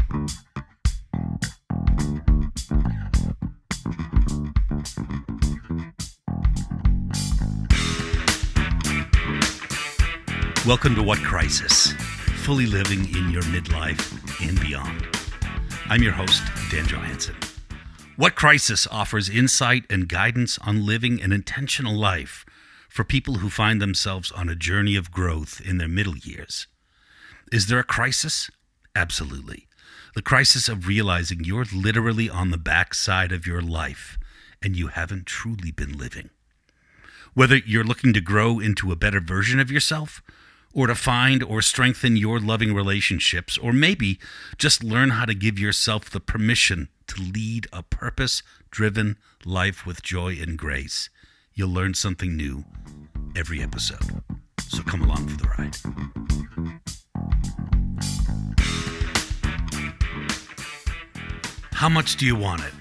Welcome to What Crisis? Fully living in your midlife and beyond. I'm your host, Dan Johansson. What Crisis offers insight and guidance on living an intentional life for people who find themselves on a journey of growth in their middle years. Is there a crisis? Absolutely. The crisis of realizing you're literally on the backside of your life and you haven't truly been living. Whether you're looking to grow into a better version of yourself, or to find or strengthen your loving relationships, or maybe just learn how to give yourself the permission to lead a purpose-driven life with joy and grace, you'll learn something new every episode. So come along for the ride. How much do you want it?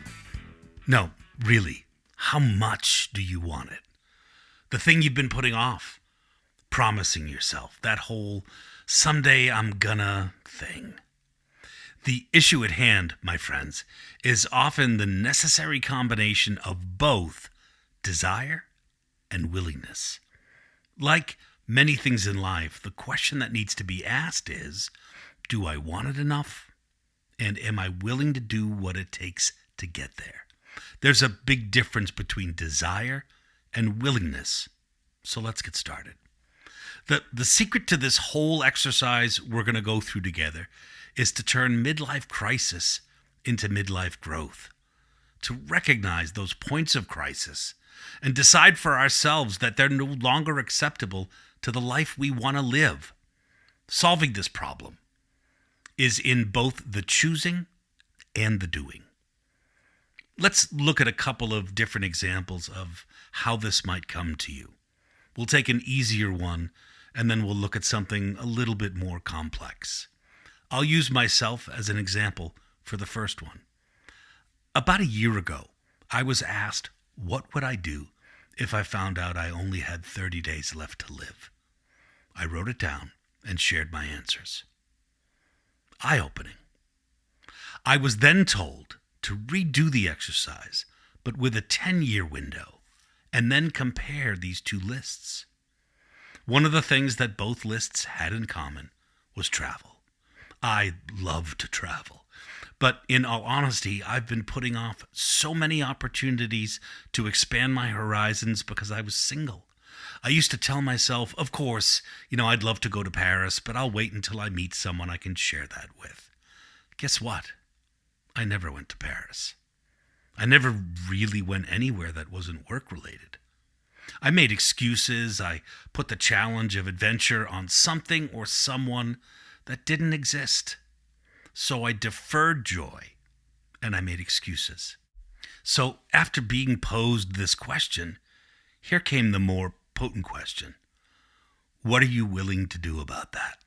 No, really, how much do you want it? The thing you've been putting off. Promising yourself, that whole someday I'm gonna thing. The issue at hand, my friends, is often the necessary combination of both desire and willingness. Like many things in life, the question that needs to be asked is, do I want it enough? And am I willing to do what it takes to get there? There's a big difference between desire and willingness. So let's get started. The secret to this whole exercise we're going to go through together is to turn midlife crisis into midlife growth, to recognize those points of crisis and decide for ourselves that they're no longer acceptable to the life we want to live. Solving this problem is in both the choosing and the doing. Let's look at a couple of different examples of how this might come to you. We'll take an easier one, and then we'll look at something a little bit more complex. I'll use myself as an example for the first one. About a year ago, I was asked, what would I do if I found out I only had 30 days left to live? I wrote it down and shared my answers. Eye-opening. I was then told to redo the exercise, but with a 10-year window, and then compare these two lists. One of the things that both lists had in common was travel. I love to travel. But in all honesty, I've been putting off so many opportunities to expand my horizons because I was single. I used to tell myself, of course, I'd love to go to Paris, but I'll wait until I meet someone I can share that with. Guess what? I never went to Paris. I never really went anywhere that wasn't work-related. I made excuses. I put the challenge of adventure on something or someone that didn't exist. So I deferred joy and I made excuses. So after being posed this question, here came the more potent question. What are you willing to do about that?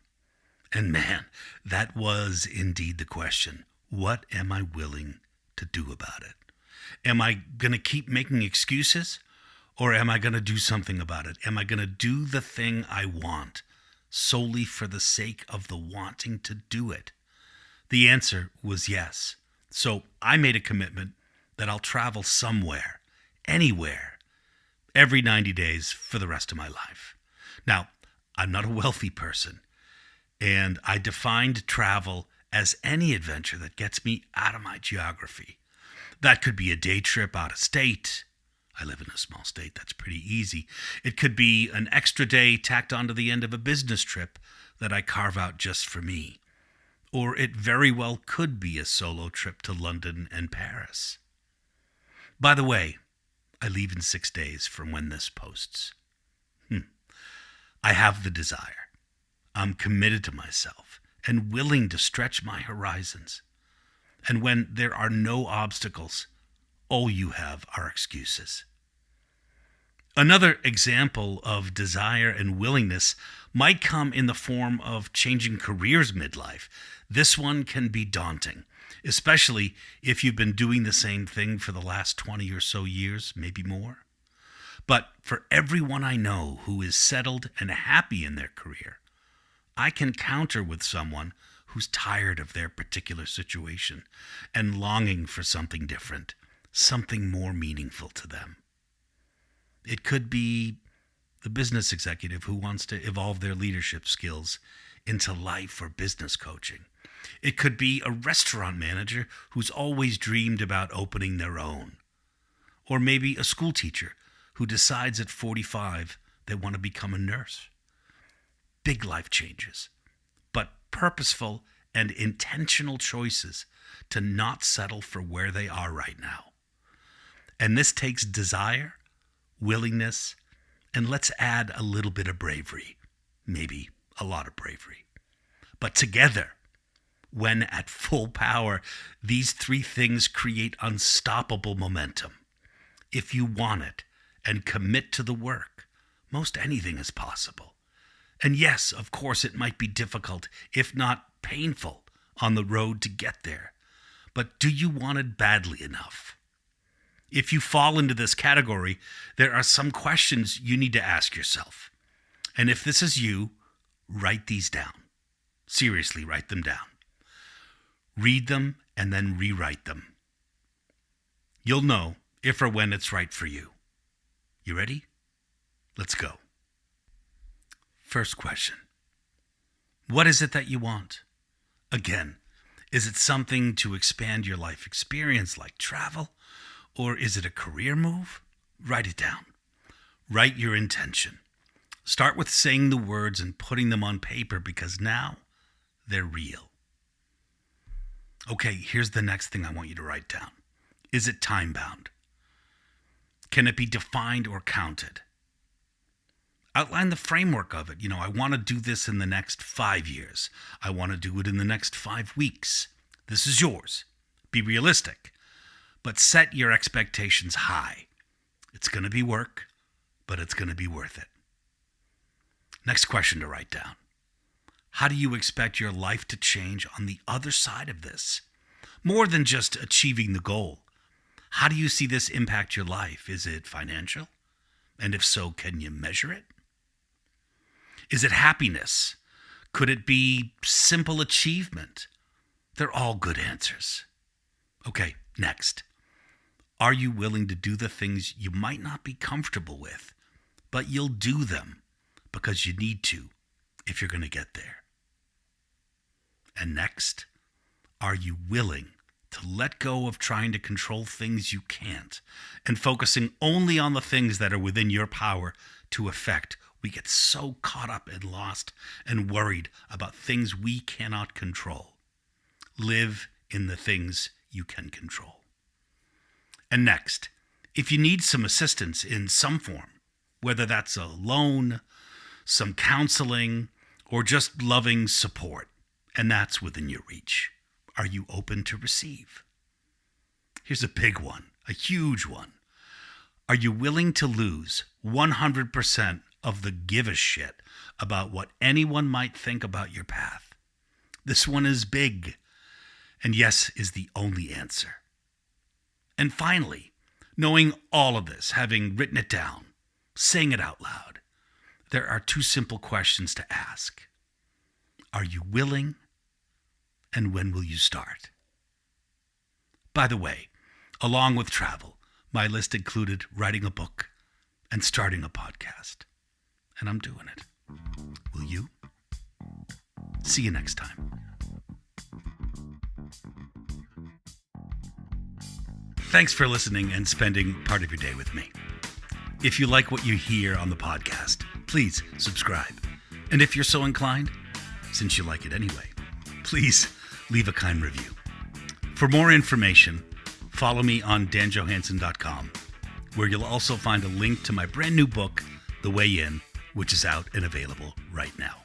And man, that was indeed the question. What am I willing to do about it? Am I going to keep making excuses? Or am I going to do something about it? Am I going to do the thing I want solely for the sake of the wanting to do it? The answer was yes. So I made a commitment that I'll travel somewhere, anywhere, every 90 days for the rest of my life. Now, I'm not a wealthy person, and I defined travel as any adventure that gets me out of my geography. That could be a day trip out of state. I live in a small state, that's pretty easy. It could be an extra day tacked onto the end of a business trip that I carve out just for me. Or it very well could be a solo trip to London and Paris. By the way, I leave in 6 days from when this posts. I have the desire. I'm committed to myself and willing to stretch my horizons. And when there are no obstacles, all you have are excuses. Another example of desire and willingness might come in the form of changing careers midlife. This one can be daunting, especially if you've been doing the same thing for the last 20 or so years, maybe more. But for everyone I know who is settled and happy in their career, I can counter with someone who's tired of their particular situation and longing for something different, something more meaningful to them. It could be the business executive who wants to evolve their leadership skills into life or business coaching. It could be a restaurant manager who's always dreamed about opening their own. Or maybe a school teacher who decides at 45 they want to become a nurse. Big life changes, but purposeful and intentional choices to not settle for where they are right now. And this takes desire, willingness, and let's add a little bit of bravery, maybe a lot of bravery. But together, when at full power, these three things create unstoppable momentum. If you want it and commit to the work, most anything is possible. And yes, of course, it might be difficult, if not painful, on the road to get there. But do you want it badly enough? If you fall into this category, there are some questions you need to ask yourself. And if this is you, write these down. Seriously, write them down. Read them and then rewrite them. You'll know if or when it's right for you. You ready? Let's go. First question. What is it that you want? Again, is it something to expand your life experience like travel? Or is it a career move? Write it down. Write your intention. Start with saying the words and putting them on paper because now they're real. Okay, here's the next thing I want you to write down. Is it time-bound? Can it be defined or counted? Outline the framework of it. I want to do this in the next 5 years. I want to do it in the next 5 weeks. This is yours. Be realistic, but set your expectations high. It's going to be work, but it's going to be worth it. Next question to write down. How do you expect your life to change on the other side of this? More than just achieving the goal. How do you see this impact your life? Is it financial? And if so, can you measure it? Is it happiness? Could it be simple achievement? They're all good answers. Okay, next. Are you willing to do the things you might not be comfortable with, but you'll do them because you need to if you're going to get there? And next, are you willing to let go of trying to control things you can't and focusing only on the things that are within your power to affect? We get so caught up and lost and worried about things we cannot control. Live in the things you can control. And next, if you need some assistance in some form, whether that's a loan, some counseling, or just loving support, and that's within your reach, are you open to receive? Here's a big one, a huge one. Are you willing to lose 100% of the give a shit about what anyone might think about your path? This one is big, and yes is the only answer. And finally, knowing all of this, having written it down, saying it out loud, there are two simple questions to ask. Are you willing? And when will you start? By the way, along with travel, my list included writing a book and starting a podcast. And I'm doing it. Will you? See you next time. Thanks for listening and spending part of your day with me. If you like what you hear on the podcast, please subscribe. And if you're so inclined, since you like it anyway, please leave a kind review. For more information, follow me on danjohansen.com, where you'll also find a link to my brand new book, The Way In, which is out and available right now.